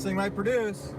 This thing might produce.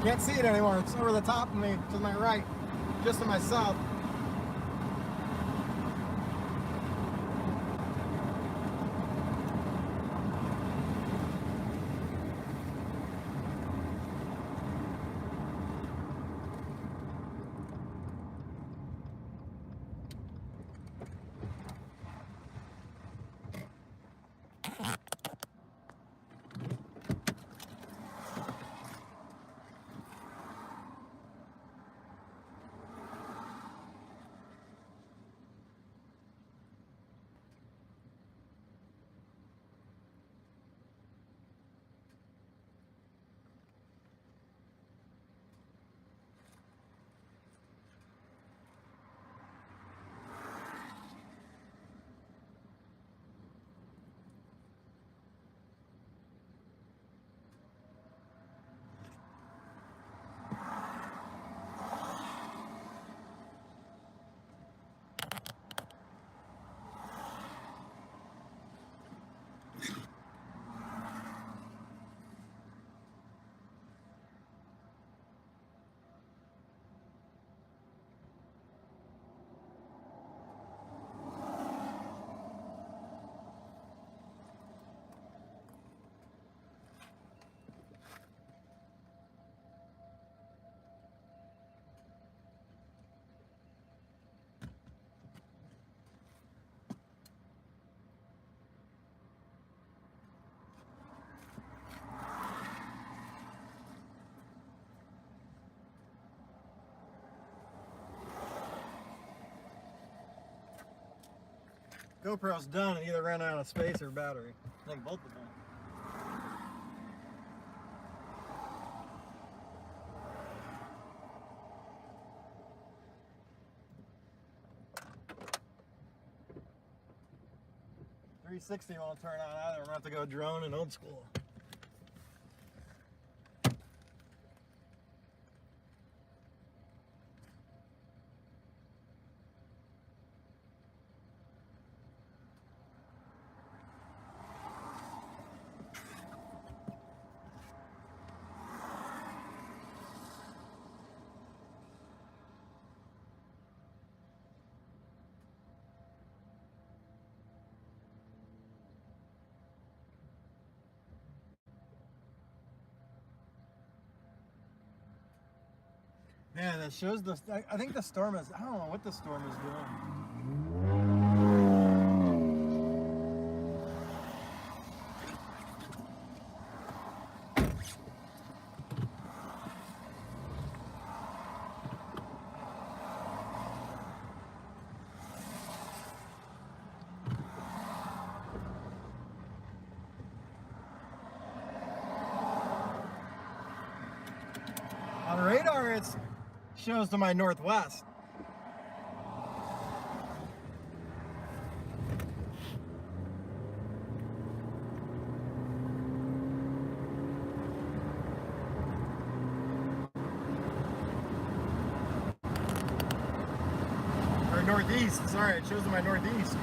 Can't see it anymore. It's over the top of me, to my right, just to my south. GoPro's done and either ran out of space or battery. I think both of them. .360 won't turn on either. I'm gonna have to go drone and old school. Man, that shows the. I think the storm is. I don't know what the storm is doing. On radar, it shows to my northwest. Or northeast, sorry, it shows to my northeast.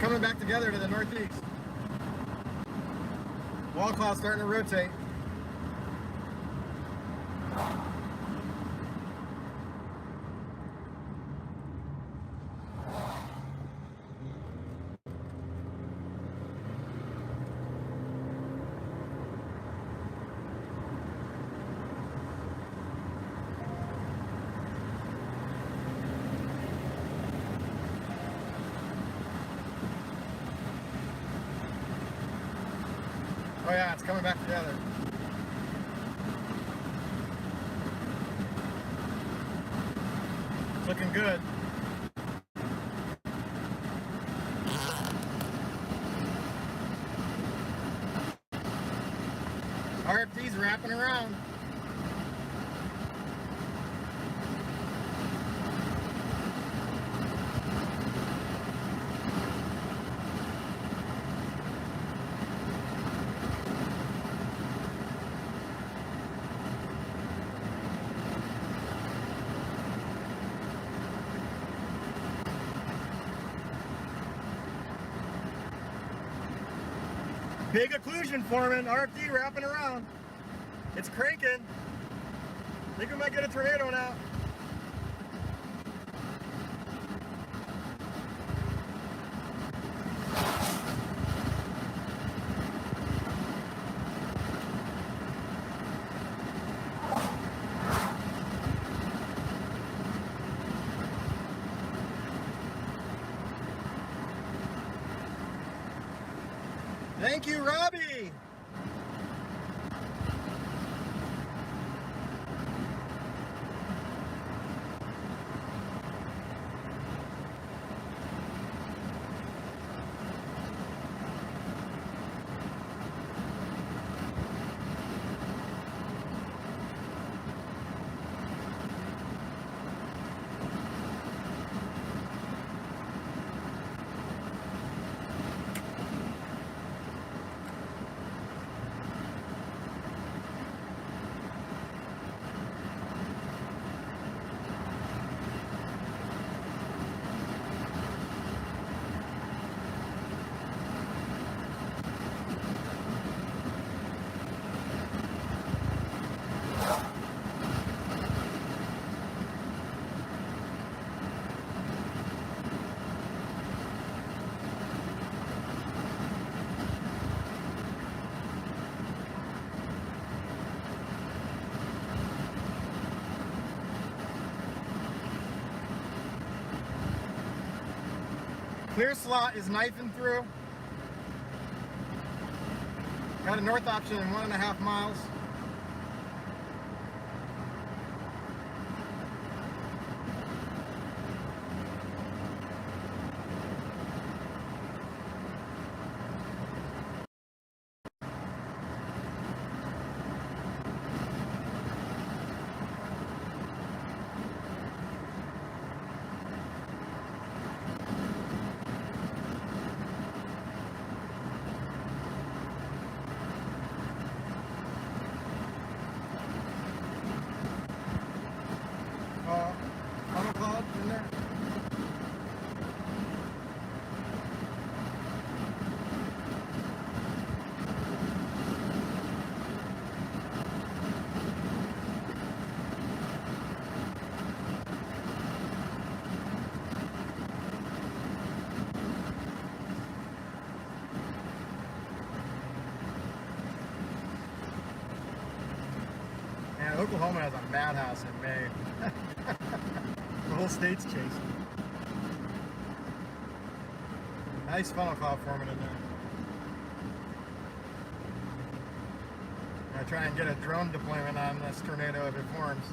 coming back together to the northeast. Wall cloud starting to rotate. Oh yeah, it's coming back together. It's looking good. RFD's wrapping around. Big occlusion forming, RFD wrapping around. It's cranking. I think we might get a tornado now. Thank you, Robbie. Clear slot is knifing through. Got a north option in 1.5 miles. Funnel cloud in there. Man, Oklahoma has a madhouse in May. The whole state's chasing. Nice funnel cloud forming in there. I'm gonna try and get a drone deployment on this tornado if it forms.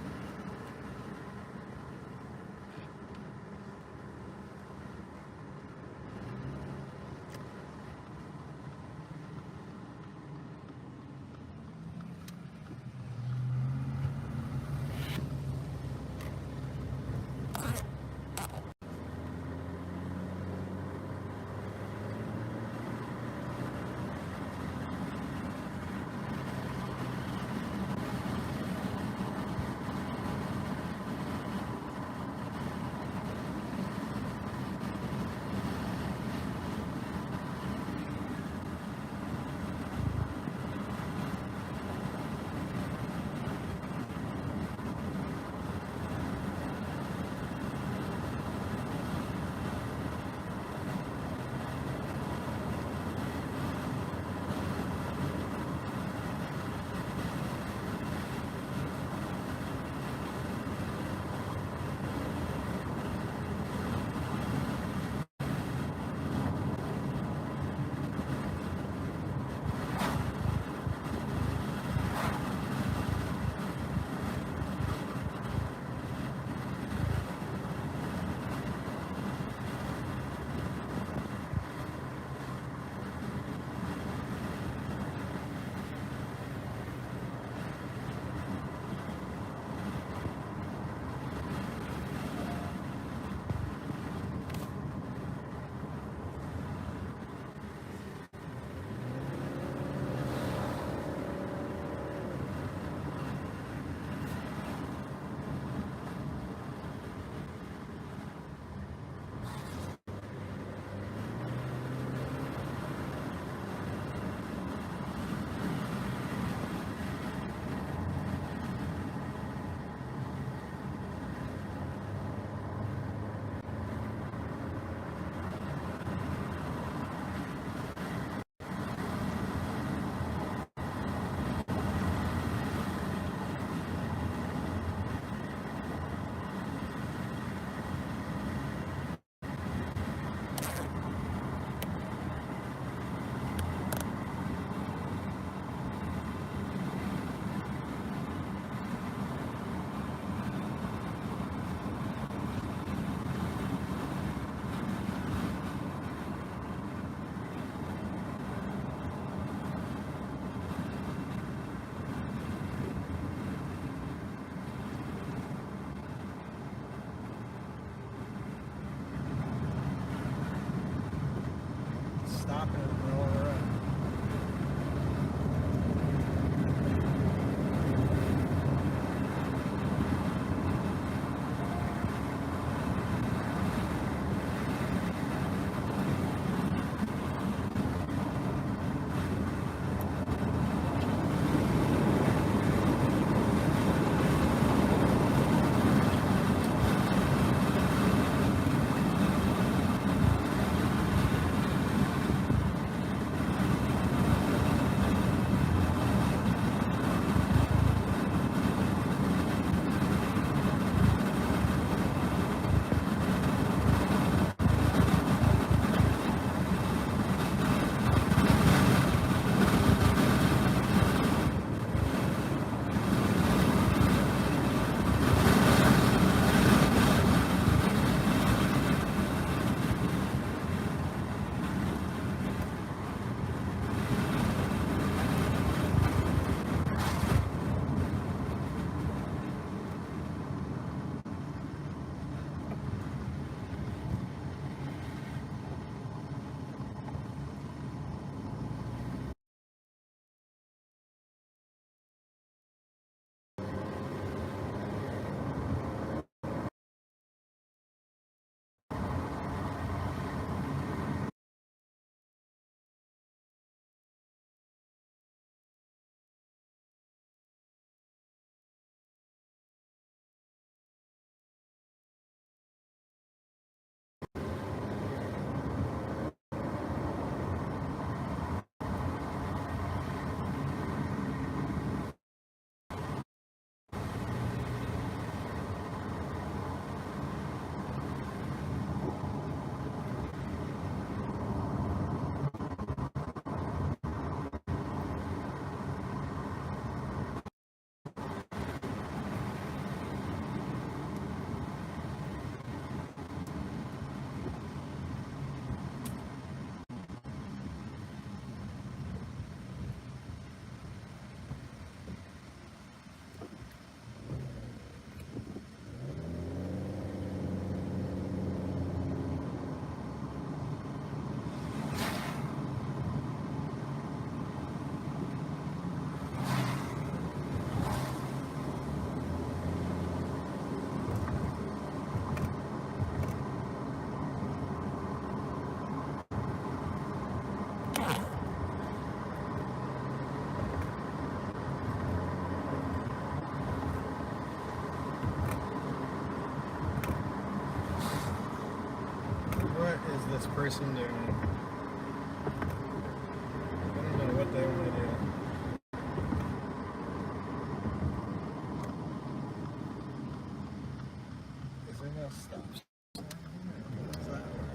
person doing? I don't know what they want to do. Is there no stop sign here? How does that work?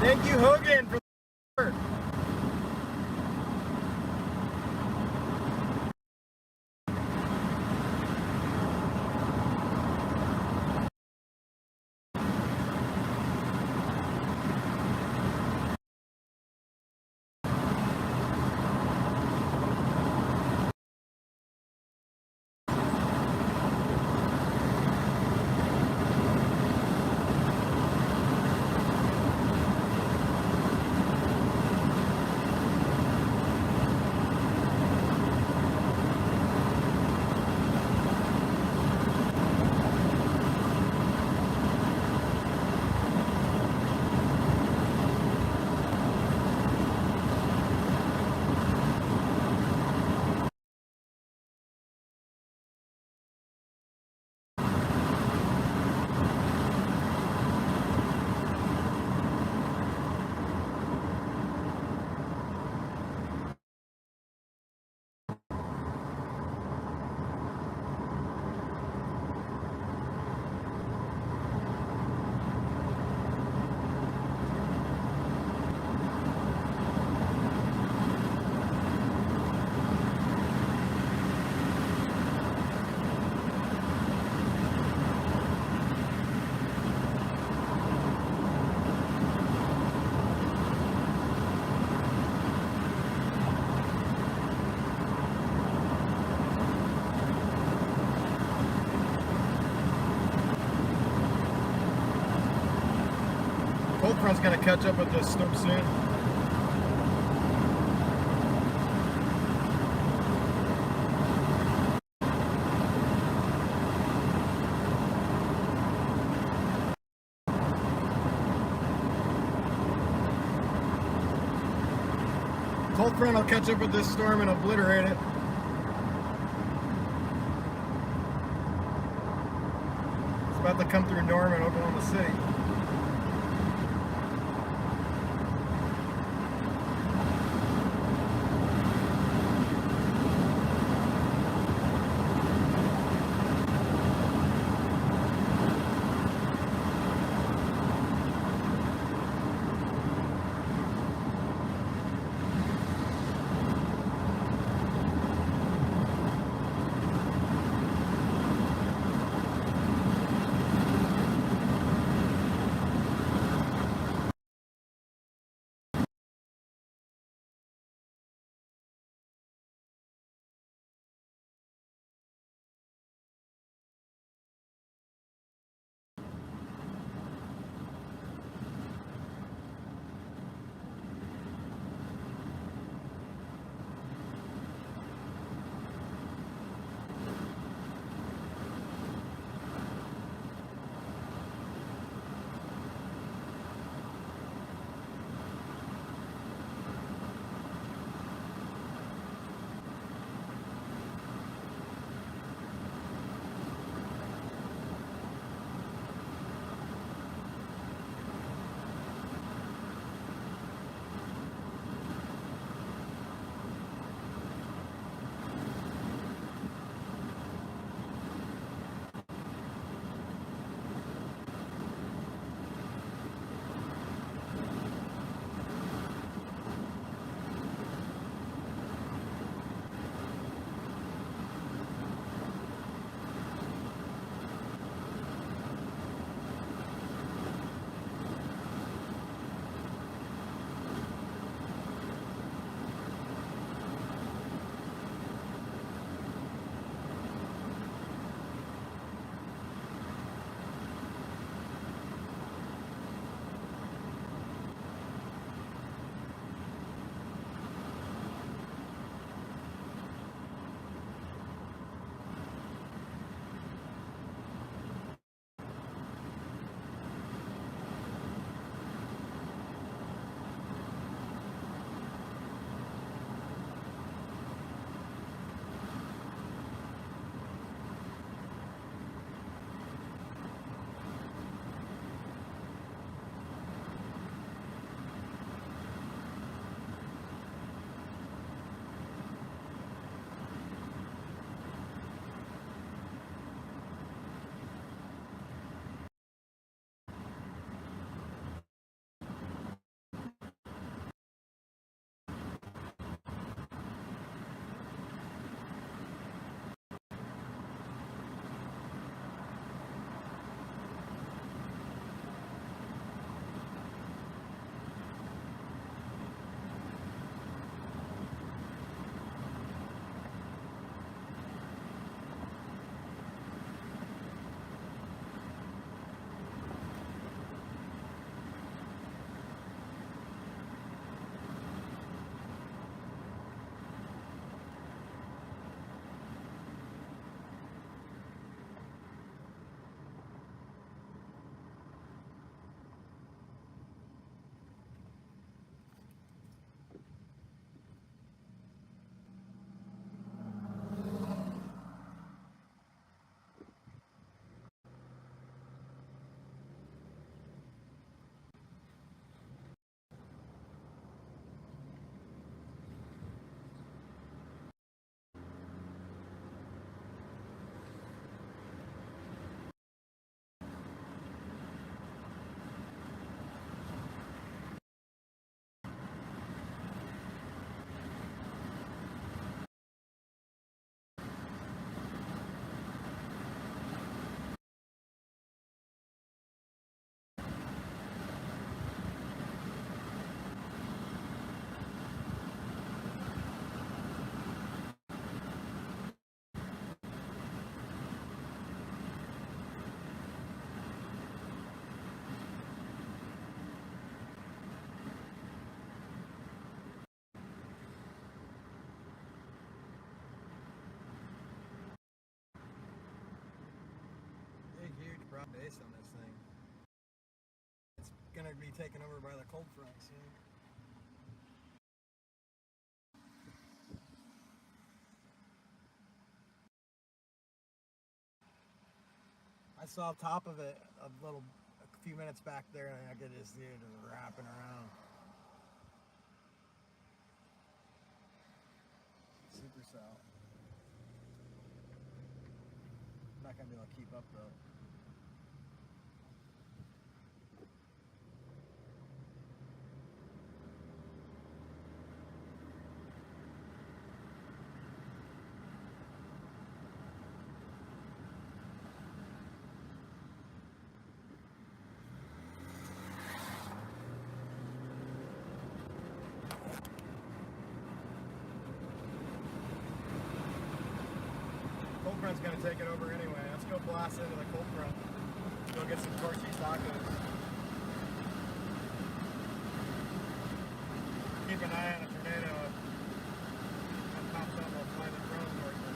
Thank you, Hogan, for the work. cold front's gonna catch up with this storm soon. Cold front will catch up with this storm and obliterate it. It's about to come through Norman, Oklahoma City. going to be taken over by the cold front soon. I saw top of it a few minutes back there, and I could just see it just wrapping around. Super south. Not gonna be able to keep up though. Cold front's gonna take it over anyway. Let's go blast into the cold front. Go get some torchy tacos. Keep an eye on a tornado. If it pops up, I'll fly the drone towards it.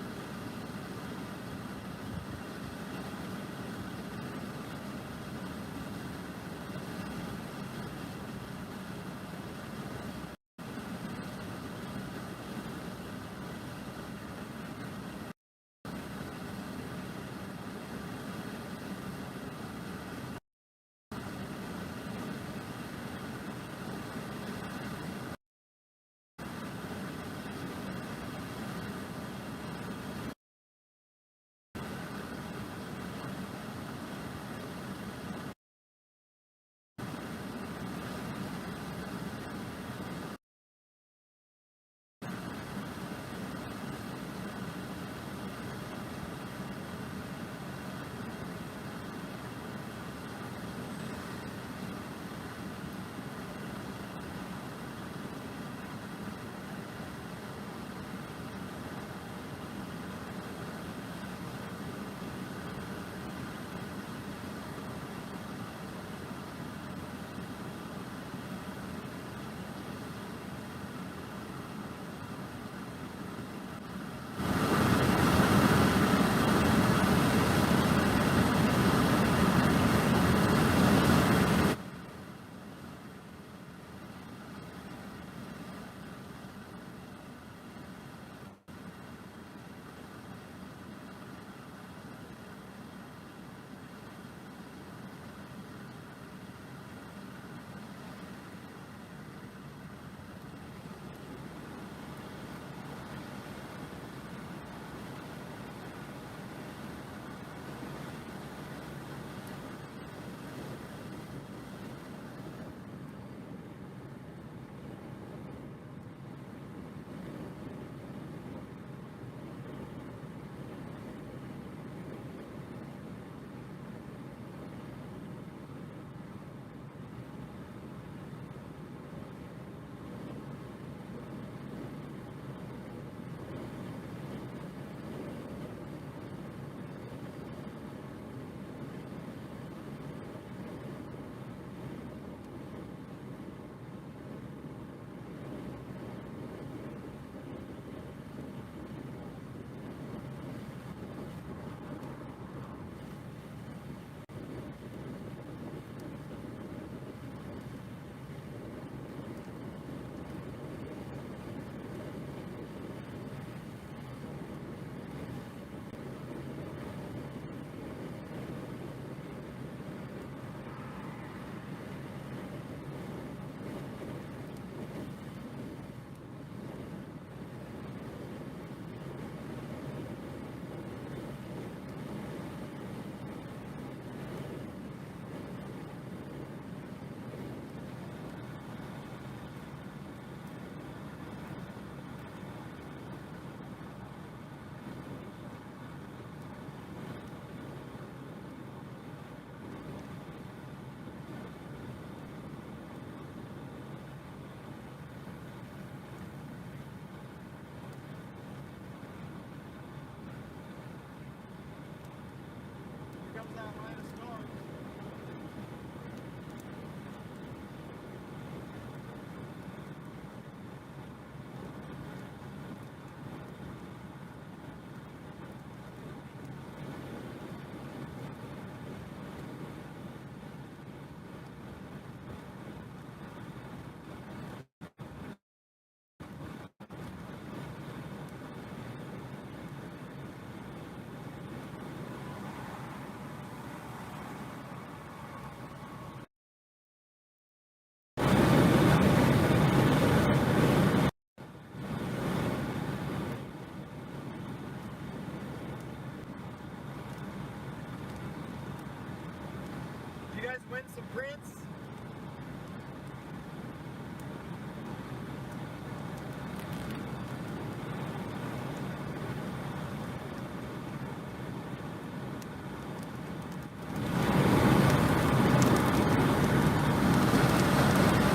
guys win some prints.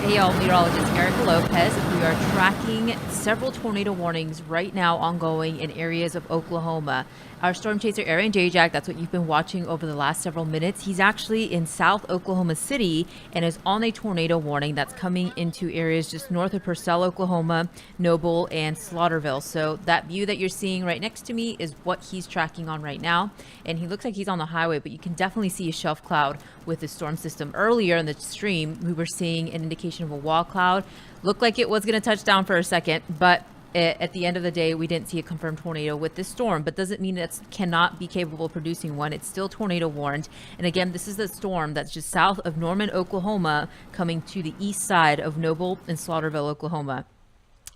Hey y'all, meteorologist Erica Lopez. We are tracking several tornado warnings right now ongoing in areas of Oklahoma. Our storm chaser Aaron Jayjack, that's what you've been watching over the last several minutes. He's actually in South Oklahoma City and is on a tornado warning that's coming into areas just north of Purcell, Oklahoma, Noble, and Slaughterville. So that view that you're seeing right next to me is what he's tracking on right now. And he looks like he's on the highway, but you can definitely see a shelf cloud with the storm system. Earlier in the stream, we were seeing an indication of a wall cloud. Looked like it was going to touch down for a second, but at the end of the day, we didn't see a confirmed tornado with this storm, but doesn't mean it cannot be capable of producing one. It's still tornado warned. And again, this is the storm that's just south of Norman, Oklahoma, coming to the east side of Noble and Slaughterville, Oklahoma.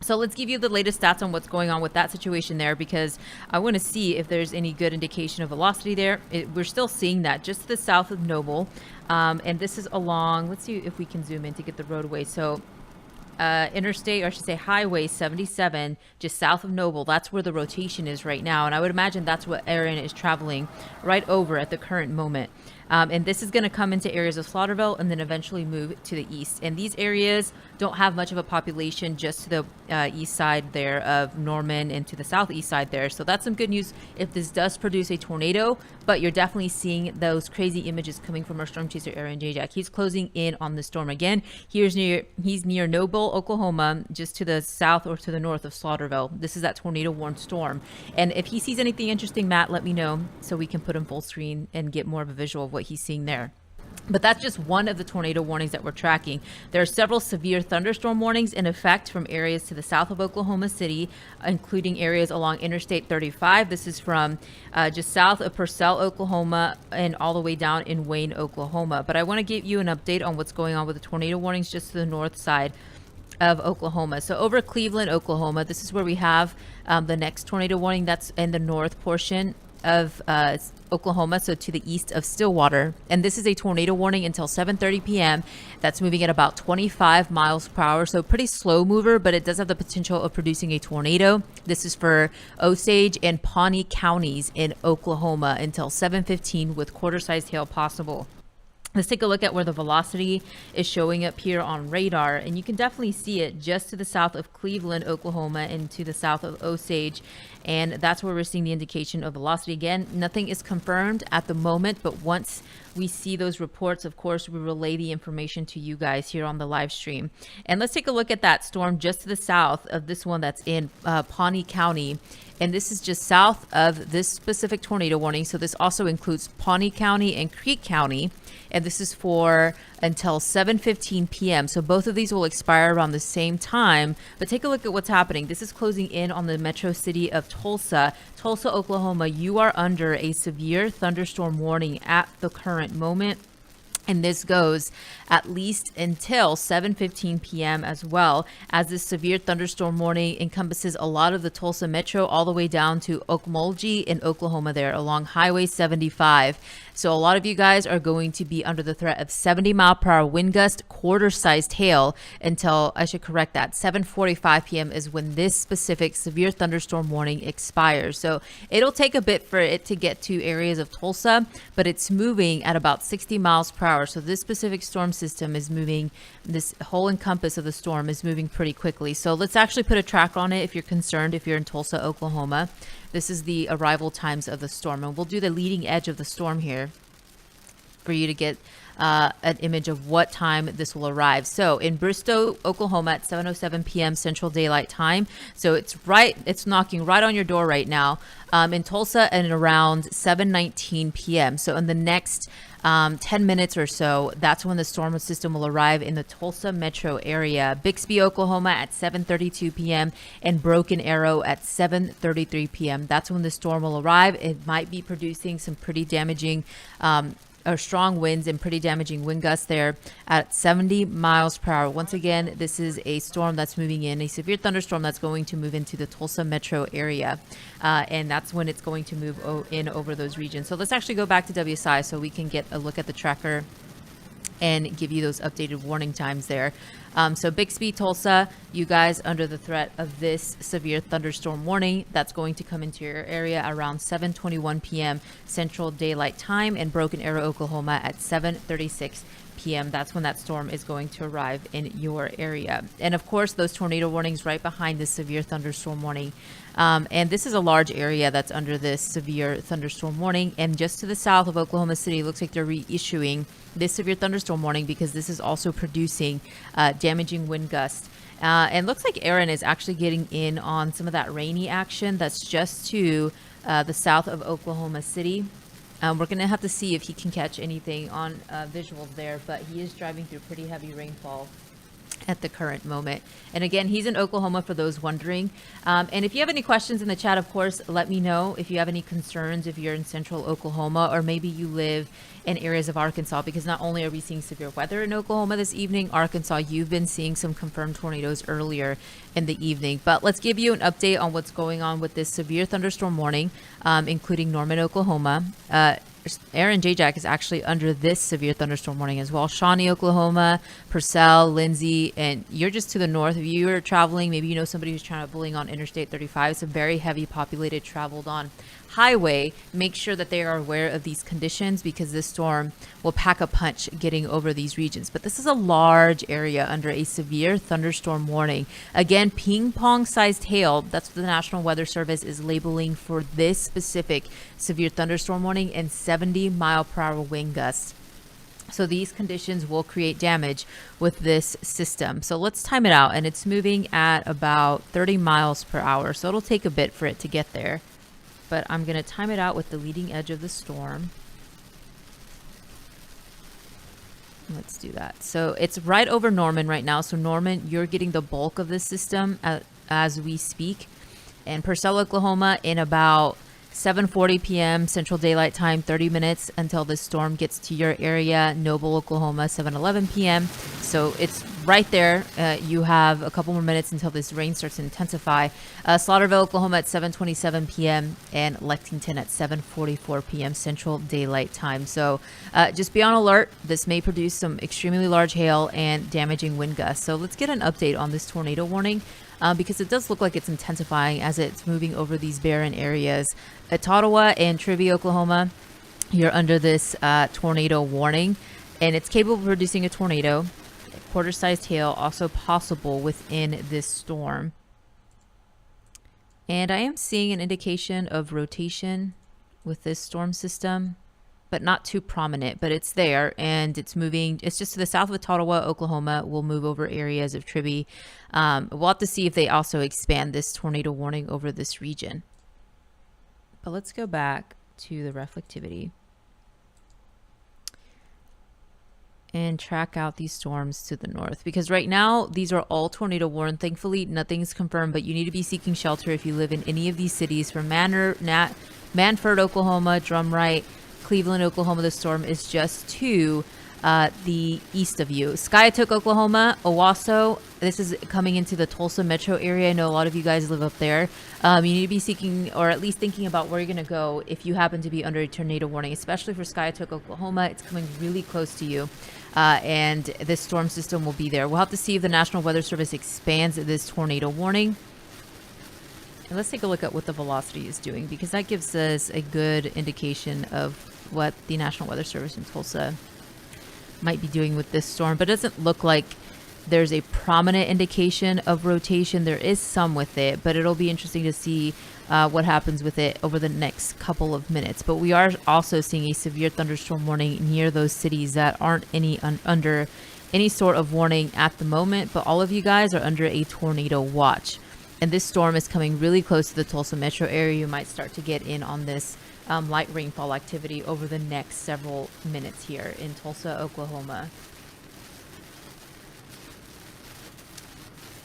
So let's give you the latest stats on what's going on with that situation there, because I want to see if there's any good indication of velocity there. We're still seeing that just to the south of Noble. And this is along, let's see if we can zoom in to get the roadway. So interstate, or I should say highway 77, just south of Noble. That's where the rotation is right now. And I would imagine that's what Aaron is traveling right over at the current moment. And this is going to come into areas of Slaughterville and then eventually move to the east. And these areas don't have much of a population, just to the east side there of Norman and to the southeast side there. So that's some good news if this does produce a tornado, but you're definitely seeing those crazy images coming from our storm chaser Aaron Jayjack. He's closing in on the storm again. He's near Noble, Oklahoma, just to the south or to the north of Slaughterville. This is that tornado warned storm. And if he sees anything interesting, Matt, let me know so we can put him full screen and get more of a visual of what he's seeing there. But that's just one of the tornado warnings that we're tracking. There are several severe thunderstorm warnings in effect from areas to the south of Oklahoma City, including areas along Interstate 35. This is from just south of Purcell, Oklahoma, and all the way down in Wayne, Oklahoma. But I want to give you an update on what's going on with the tornado warnings just to the north side of Oklahoma. So over Cleveland, Oklahoma, this is where we have the next tornado warning. That's in the north portion of Oklahoma, so to the east of Stillwater. And this is a tornado warning until 7:30 p.m. That's moving at about 25 miles per hour. So pretty slow mover, but it does have the potential of producing a tornado. This is for Osage and Pawnee counties in Oklahoma until 7:15 with quarter-sized hail possible. Let's take a look at where the velocity is showing up here on radar, and you can definitely see it just to the south of Cleveland, Oklahoma, and to the south of Osage, and that's where we're seeing the indication of velocity. Again, nothing is confirmed at the moment, but once we see those reports, of course, we relay the information to you guys here on the live stream. And let's take a look at that storm just to the south of this one that's in Pawnee County. And this is just south of this specific tornado warning. So this also includes Pawnee County and Creek County. And this is for until 7:15 p.m. So both of these will expire around the same time. But take a look at what's happening. This is closing in on the metro city of Tulsa. Tulsa, Oklahoma, you are under a severe thunderstorm warning at the current moment. And this goes at least until 7:15 p.m. as well, as this severe thunderstorm warning encompasses a lot of the Tulsa metro all the way down to Okmulgee in Oklahoma there along Highway 75. So a lot of you guys are going to be under the threat of 70-mile-per-hour wind gust, quarter-sized hail until, I should correct that, 7:45 p.m. is when this specific severe thunderstorm warning expires. So it'll take a bit for it to get to areas of Tulsa, but it's moving at about 60 miles per hour. So this specific storm system is moving, this whole encompass of the storm is moving pretty quickly. So let's actually put a tracker on it if you're concerned, if you're in Tulsa, Oklahoma. This is the arrival times of the storm, and we'll do the leading edge of the storm here for you to get an image of what time this will arrive. So in Bristow, Oklahoma at 7:07 p.m. Central Daylight Time. So it's knocking right on your door right now. In Tulsa and around 7:19 p.m. So in the next 10 minutes or so, that's when the storm system will arrive in the Tulsa metro area. Bixby, Oklahoma at 7:32 p.m. and Broken Arrow at 7:33 p.m. That's when the storm will arrive. It might be producing some pretty damaging or strong winds and pretty damaging wind gusts there at 70 miles per hour. Once again, this is a storm that's moving in, a severe thunderstorm that's going to move into the Tulsa metro area. And that's when it's going to move in over those regions. So let's actually go back to WSI so we can get a look at the tracker and give you those updated warning times there. So Bixby, Tulsa, you guys under the threat of this severe thunderstorm warning that's going to come into your area around 7:21 p.m. Central Daylight Time, and Broken Arrow, Oklahoma at 7:36 p.m. That's when that storm is going to arrive in your area. And of course, those tornado warnings right behind this severe thunderstorm warning. And this is a large area that's under this severe thunderstorm warning. And just to the south of Oklahoma City, it looks like they're reissuing this severe thunderstorm warning because this is also producing damaging wind gusts. And looks like Aaron is actually getting in on some of that rainy action that's just to the south of Oklahoma City. We're going to have to see if he can catch anything on visuals there, but he is driving through pretty heavy rainfall at the current moment. And again, he's in Oklahoma for those wondering. And if you have any questions in the chat, of course, let me know. If you have any concerns, if you're in central Oklahoma, or maybe you live in areas of Arkansas, because not only are we seeing severe weather in Oklahoma this evening, Arkansas, you've been seeing some confirmed tornadoes earlier in the evening. But let's give you an update on what's going on with this severe thunderstorm warning, including Norman, Oklahoma. Aaron Jayjack is actually under this severe thunderstorm warning as well. Shawnee, Oklahoma, Purcell, Lindsay, and you're just to the north. If you are traveling, maybe you know somebody who's traveling on Interstate 35. It's a very heavy populated, traveled on highway. Make sure that they are aware of these conditions because this storm will pack a punch getting over these regions. But this is a large area under a severe thunderstorm warning. Again, ping pong sized hail. That's what the National Weather Service is labeling for this specific severe thunderstorm warning, and 70-mile-per-hour wind gusts. So these conditions will create damage with this system. So let's time it out, and it's moving at about 30 miles per hour. So it'll take a bit for it to get there. But I'm going to time it out with the leading edge of the storm. Let's do that. So it's right over Norman right now. So Norman, you're getting the bulk of this system as we speak. And Purcell, Oklahoma, in about 7:40 p.m. Central Daylight Time, 30 minutes until this storm gets to your area. Noble, Oklahoma, 7:11 p.m. So it's right there. You have a couple more minutes until this rain starts to intensify. Slaughterville, Oklahoma at 7:27 p.m. and Lexington at 7:44 p.m. Central Daylight Time. So just be on alert. This may produce some extremely large hail and damaging wind gusts. So let's get an update on this tornado warning. Because it does look like it's intensifying as it's moving over these barren areas. At Ottawa and Trivia, Oklahoma, you're under this tornado warning, and it's capable of producing a tornado. Quarter-sized hail also possible within this storm. And I am seeing an indication of rotation with this storm system, but not too prominent, but it's there and it's moving. It's just to the south of Ottawa, Oklahoma. Will move over areas of Tribby. We'll have to see if they also expand this tornado warning over this region. But let's go back to the reflectivity and track out these storms to the north, because right now these are all tornado warned. Thankfully, nothing's confirmed, but you need to be seeking shelter if you live in any of these cities. From Manford, Oklahoma, Drumright, Cleveland, Oklahoma, the storm is just to the east of you. Skiatook, Oklahoma, Owasso, this is coming into the Tulsa metro area. I know a lot of you guys live up there. You need to be seeking, or at least thinking about where you're going to go if you happen to be under a tornado warning, especially for Skiatook, Oklahoma. It's coming really close to you. And this storm system will be there. We'll have to see if the National Weather Service expands this tornado warning. And let's take a look at what the velocity is doing, because that gives us a good indication of what the National Weather Service in Tulsa might be doing with this storm. But it doesn't look like there's a prominent indication of rotation. There is some with it, but it'll be interesting to see what happens with it over the next couple of minutes. But we are also seeing a severe thunderstorm warning near those cities that aren't under any sort of warning at the moment, but all of you guys are under a tornado watch. And this storm is coming really close to the Tulsa metro area. You might start to get in on this light rainfall activity over the next several minutes here in Tulsa, Oklahoma.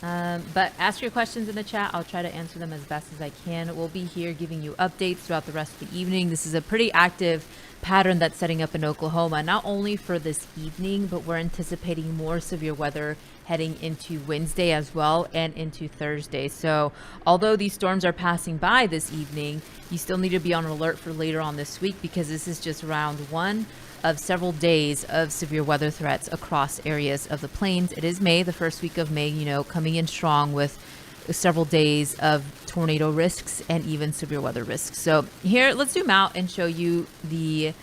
But ask your questions in the chat. I'll try to answer them as best as I can. We'll be here giving you updates throughout the rest of the evening. This is a pretty active pattern that's setting up in Oklahoma, not only for this evening, but we're anticipating more severe weather heading into Wednesday as well and into Thursday. So although these storms are passing by this evening, you still need to be on alert for later on this week, because this is just round one of several days of severe weather threats across areas of the plains. It is May, the first week of May, you know, coming in strong with several days of tornado risks and even severe weather risks. So here, let's zoom out and show you the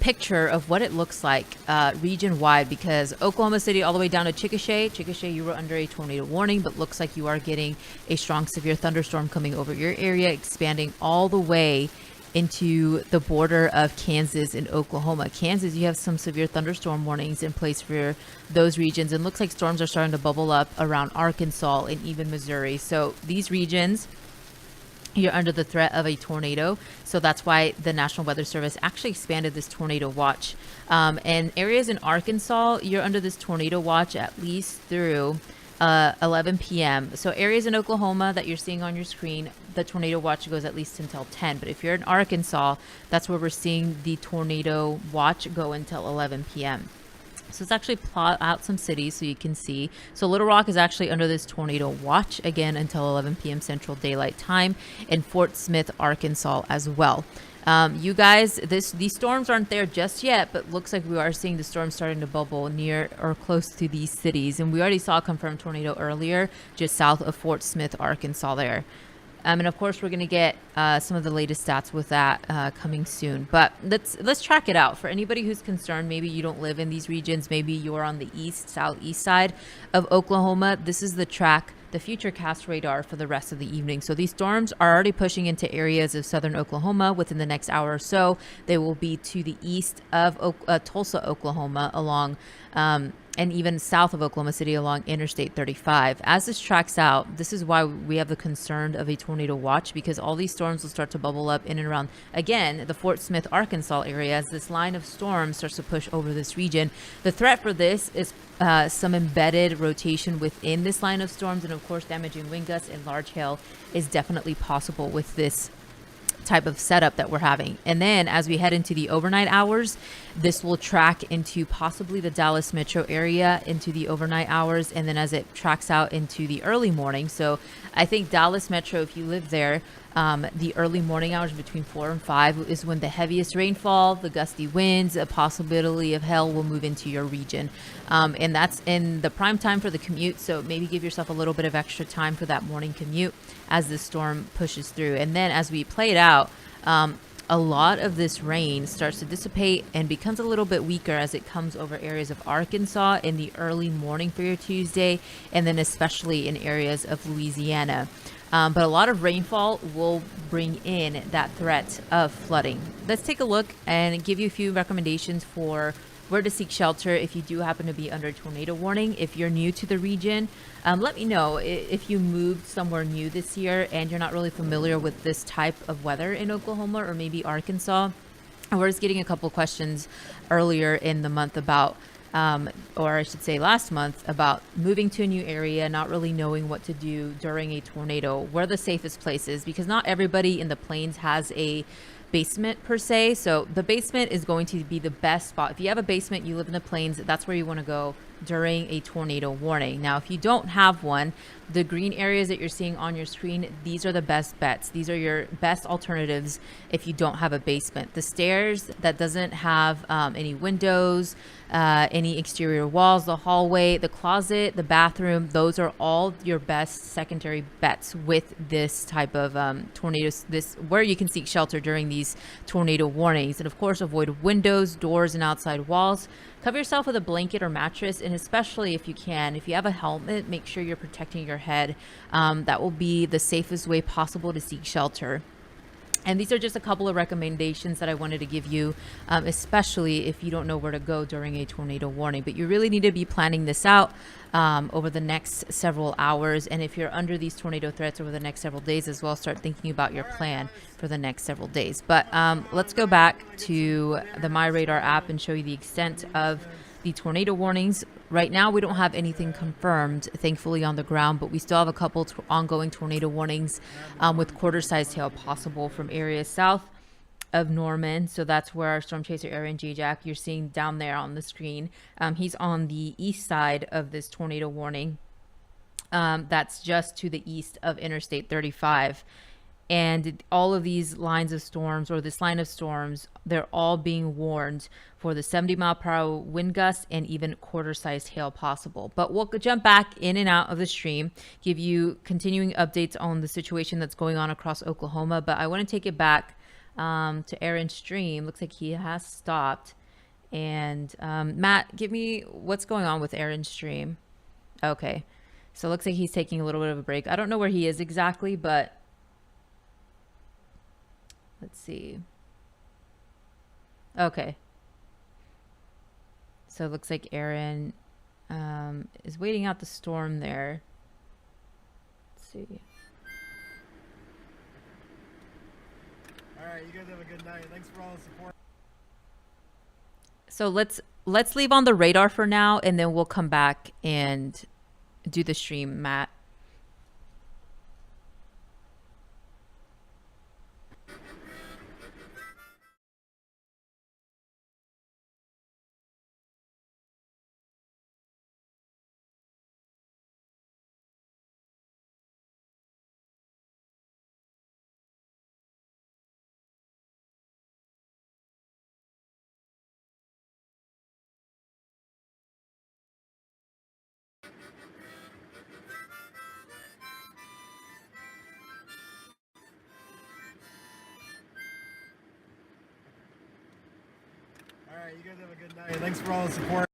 picture of what it looks like region wide, because Oklahoma City all the way down to Chickasha, you were under a tornado warning, but looks like you are getting a strong severe thunderstorm coming over your area, expanding all the way into the border of Kansas and Oklahoma. Kansas, you have some severe thunderstorm warnings in place for those regions, and looks like storms are starting to bubble up around Arkansas and even Missouri. So these regions, you're under the threat of a tornado. So that's why the National Weather Service actually expanded this tornado watch. And areas in Arkansas, you're under this tornado watch at least through 11 p.m. So areas in Oklahoma that you're seeing on your screen, the tornado watch goes at least until 10. But if you're in Arkansas, that's where we're seeing the tornado watch go until 11 p.m. So let's actually plot out some cities so you can see. So Little Rock is actually under this tornado watch again until 11 p.m. Central Daylight Time, and Fort Smith, Arkansas as well. You guys, these storms aren't there just yet, but looks like we are seeing the storms starting to bubble near or close to these cities. And we already saw a confirmed tornado earlier just south of Fort Smith, Arkansas there. And of course, we're going to get some of the latest stats with that coming soon. But let's track it out. For anybody who's concerned, maybe you don't live in these regions, maybe you're on the southeast side of Oklahoma, this is the futurecast radar for the rest of the evening. So these storms are already pushing into areas of southern Oklahoma within the next hour or so. They will be to the east of Tulsa, Oklahoma, along and even south of Oklahoma City along Interstate 35. As this tracks out, this is why we have the concern of a tornado watch, because all these storms will start to bubble up in and around, again, the Fort Smith, Arkansas area as this line of storms starts to push over this region. The threat for this is some embedded rotation within this line of storms, and of course damaging wind gusts and large hail is definitely possible with this type of setup that we're having. And then as we head into the overnight hours, this will track into possibly the Dallas metro area into the overnight hours, and then as it tracks out into the early morning. So I think Dallas metro, if you live there, the early morning hours between 4 and 5 is when the heaviest rainfall, the gusty winds, a possibility of hail will move into your region. And that's in the prime time for the commute. So maybe give yourself a little bit of extra time for that morning commute as the storm pushes through. And then as we play it out, a lot of this rain starts to dissipate and becomes a little bit weaker as it comes over areas of Arkansas in the early morning for your Tuesday, and then especially in areas of Louisiana. But a lot of rainfall will bring in that threat of flooding. Let's take a look and give you a few recommendations for where to seek shelter if you do happen to be under tornado warning. If you're new to the region, let me know if you moved somewhere new this year and you're not really familiar with this type of weather in Oklahoma or maybe Arkansas. I was getting a couple questions earlier in the month about or I should say last month, about moving to a new area, not really knowing what to do during a tornado, where the safest place is, because not everybody in the plains has a basement per se. So the basement is going to be the best spot. If you have a basement, you live in the plains, that's where you want to go during a tornado warning. Now, if you don't have one, the green areas that you're seeing on your screen, these are the best bets. These are your best alternatives if you don't have a basement. The stairs that doesn't have any windows, any exterior walls, the hallway, the closet, the bathroom, those are all your best secondary bets with this type of tornadoes, where you can seek shelter during these tornado warnings. And of course, avoid windows, doors, and outside walls. Cover yourself with a blanket or mattress, and especially if you can, if you have a helmet, make sure you're protecting your head. That will be the safest way possible to seek shelter. And these are just a couple of recommendations that I wanted to give you, especially if you don't know where to go during a tornado warning. But you really need to be planning this out over the next several hours. And if you're under these tornado threats over the next several days as well, start thinking about your plan for the next several days. But let's go back to the MyRadar app and show you the extent of the tornado warnings. Right now, we don't have anything confirmed, thankfully, on the ground, but we still have a couple ongoing tornado warnings with quarter-sized hail possible from areas south of Norman. So that's where our storm chaser Aaron Jayjack, you're seeing down there on the screen. He's on the east side of this tornado warning. That's just to the east of Interstate 35. And all of these lines of storms, or this line of storms, they're all being warned for the 70-mile-per-hour wind gusts and even quarter-sized hail possible. But we'll jump back in and out of the stream, give you continuing updates on the situation that's going on across Oklahoma. But I want to take it back to Aaron's stream. Looks like he has stopped. And Matt, give me what's going on with Aaron's stream. Okay, so it looks like he's taking a little bit of a break. I don't know where he is exactly, but let's see. Okay. So it looks like Aaron is waiting out the storm there. Let's see. All right, you guys have a good night. Thanks for all the support. So let's leave on the radar for now, and then we'll come back and do the stream, Matt. All right, you guys have a good night. Thanks for all the support.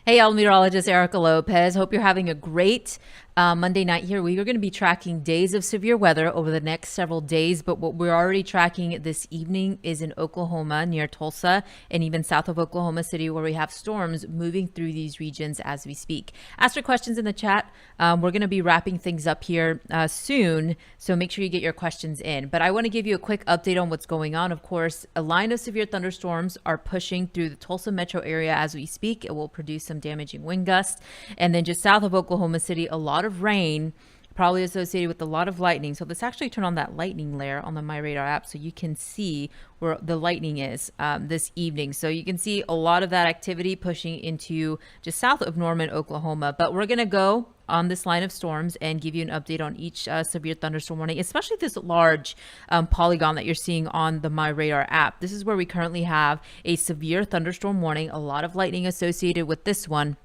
Hey, y'all, meteorologist Erica Lopez. Hope you're having a great Monday night here. We are going to be tracking days of severe weather over the next several days, but what we're already tracking this evening is in Oklahoma near Tulsa and even south of Oklahoma City, where we have storms moving through these regions as we speak. Ask your questions in the chat. We're going to be wrapping things up here soon, so make sure you get your questions in. But I want to give you a quick update on what's going on. Of course, a line of severe thunderstorms are pushing through the Tulsa metro area as we speak. It will produce some damaging wind gusts. And then just south of Oklahoma City, a lot of rain, probably associated with a lot of lightning. So let's actually turn on that lightning layer on the MyRadar app so you can see where the lightning is this evening. So you can see a lot of that activity pushing into just south of Norman, Oklahoma. But we're going to go on this line of storms and give you an update on each severe thunderstorm warning, especially this large polygon that you're seeing on the MyRadar app. This is where we currently have a severe thunderstorm warning, a lot of lightning associated with this one.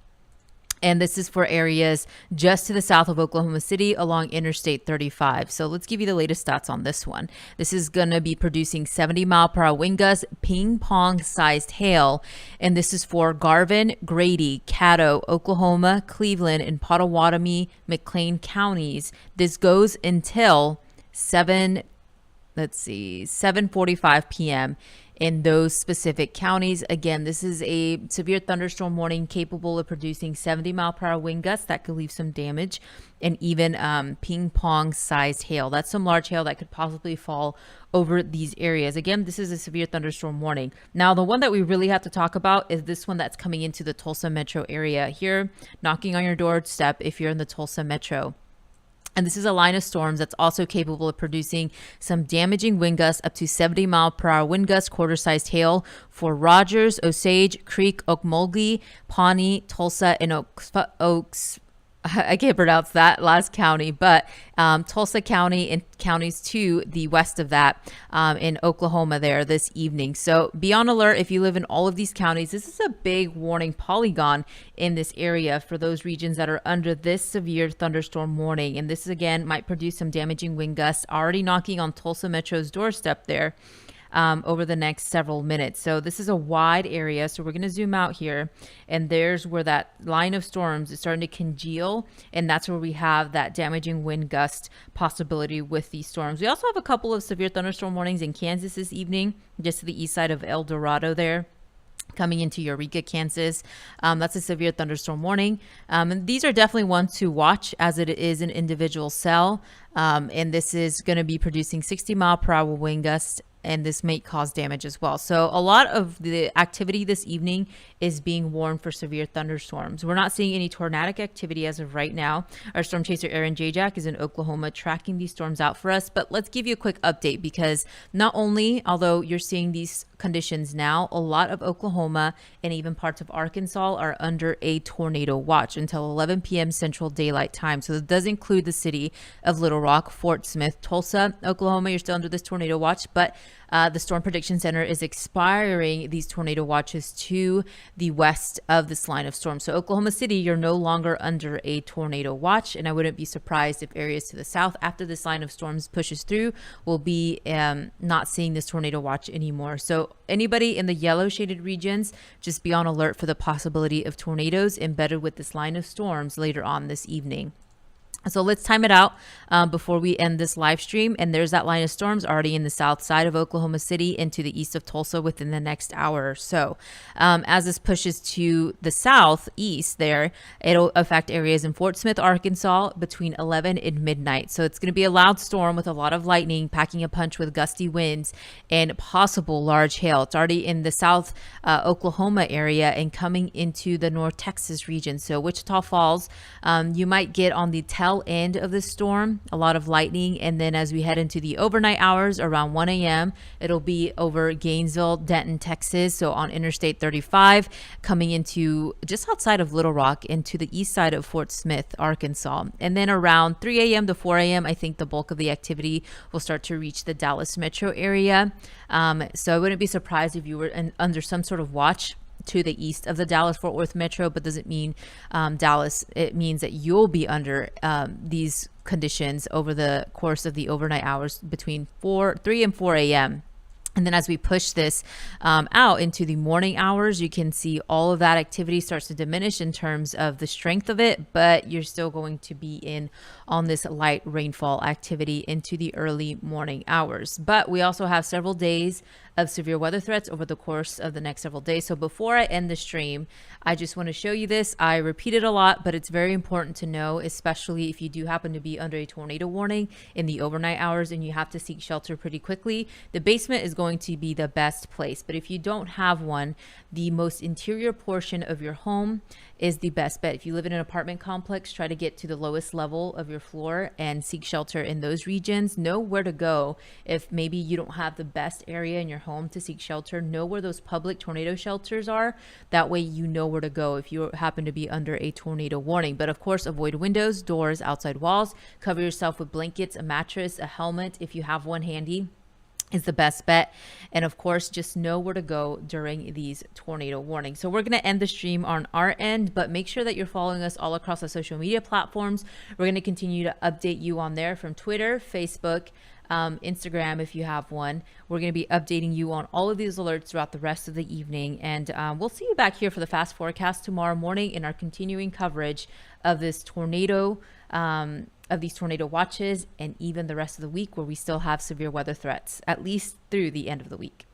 And this is for areas just to the south of Oklahoma City along Interstate 35. So let's give you the latest stats on this one. This is going to be producing 70-mile-per-hour wind gusts, ping-pong-sized hail. And this is for Garvin, Grady, Caddo, Oklahoma, Cleveland, and Pottawatomie, McLean counties. This goes until 7:45 p.m. in those specific counties. Again, this is a severe thunderstorm warning capable of producing 70-mile-per-hour wind gusts that could leave some damage, and even ping-pong sized hail. That's some large hail that could possibly fall over these areas. Again, this is a severe thunderstorm warning. Now, the one that we really have to talk about is this one that's coming into the Tulsa metro area here, knocking on your doorstep if you're in the Tulsa metro. And this is a line of storms that's also capable of producing some damaging wind gusts up to 70-mile-per-hour wind gusts, quarter-sized hail for Rogers, Osage, Creek, Okmulgee, Pawnee, Tulsa, and Oaks. I can't pronounce that last county, but Tulsa County and counties to the west of that in Oklahoma there this evening. So be on alert if you live in all of these counties. This is a big warning polygon in this area for those regions that are under this severe thunderstorm warning. And this again might produce some damaging wind gusts already knocking on Tulsa Metro's doorstep there. Over the next several minutes. So this is a wide area. So we're going to zoom out here, and there's where that line of storms is starting to congeal, and that's where we have that damaging wind gust possibility with these storms. We also have a couple of severe thunderstorm warnings in Kansas this evening, just to the east side of El Dorado there, coming into Eureka, Kansas. That's a severe thunderstorm warning. And these are definitely ones to watch as it is an individual cell. And this is going to be producing 60-mile-per-hour wind gusts, and this may cause damage as well. So a lot of the activity this evening is being warned for severe thunderstorms. We're not seeing any tornadic activity as of right now. Our storm chaser Aaron Jayjack is in Oklahoma tracking these storms out for us. But let's give you a quick update, because not only, although you're seeing these conditions now, a lot of Oklahoma and even parts of Arkansas are under a tornado watch until 11 p.m. Central Daylight Time. So it does include the city of Little Rock, Fort Smith, Tulsa, Oklahoma. You're still under this tornado watch, but the Storm Prediction Center is expiring these tornado watches to the west of this line of storms. So Oklahoma City, you're no longer under a tornado watch, and I wouldn't be surprised if areas to the south after this line of storms pushes through will be not seeing this tornado watch anymore. So anybody in the yellow shaded regions, just be on alert for the possibility of tornadoes embedded with this line of storms later on this evening. So let's time it out before we end this live stream. And there's that line of storms already in the south side of Oklahoma City and to the east of Tulsa within the next hour or so. As this pushes to the southeast there, it'll affect areas in Fort Smith, Arkansas between 11 and midnight. So it's going to be a loud storm with a lot of lightning, packing a punch with gusty winds and possible large hail. It's already in the south Oklahoma area and coming into the North Texas region. So Wichita Falls, you might get on the tail end of the storm, a lot of lightning, and then as we head into the overnight hours around 1 a.m., it'll be over Gainesville, Denton, Texas, so on Interstate 35, coming into just outside of Little Rock into the east side of Fort Smith, Arkansas. And then around 3 a.m. to 4 a.m., I think the bulk of the activity will start to reach the Dallas metro area. So I wouldn't be surprised if you were under some sort of watch to the east of the Dallas-Fort Worth metro, but doesn't mean Dallas. It means that you'll be under these conditions over the course of the overnight hours between 3 and 4 a.m. And then as we push this out into the morning hours, you can see all of that activity starts to diminish in terms of the strength of it, but you're still going to be in on this light rainfall activity into the early morning hours. But we also have several days of severe weather threats over the course of the next several days. So before I end the stream, I just want to show you this. I repeat it a lot, but it's very important to know, especially if you do happen to be under a tornado warning in the overnight hours and you have to seek shelter pretty quickly. The basement is going to be the best place, but if you don't have one, the most interior portion of your home is the best bet. If you live in an apartment complex, try to get to the lowest level of your floor and seek shelter in those regions. Know where to go if maybe you don't have the best area in your home to seek shelter. Know where those public tornado shelters are. That way you know where to go if you happen to be under a tornado warning. But of course, avoid windows, doors, outside walls. Cover yourself with blankets, a mattress, a helmet if you have one handy is the best bet. And of course, just know where to go during these tornado warnings. So we're going to end the stream on our end, but make sure that you're following us all across the social media platforms. We're going to continue to update you on there from Twitter, Facebook, Instagram if you have one. We're going to be updating you on all of these alerts throughout the rest of the evening, and we'll see you back here for the fast forecast tomorrow morning in our continuing coverage of this tornado of these tornado watches, and even the rest of the week where we still have severe weather threats, at least through the end of the week.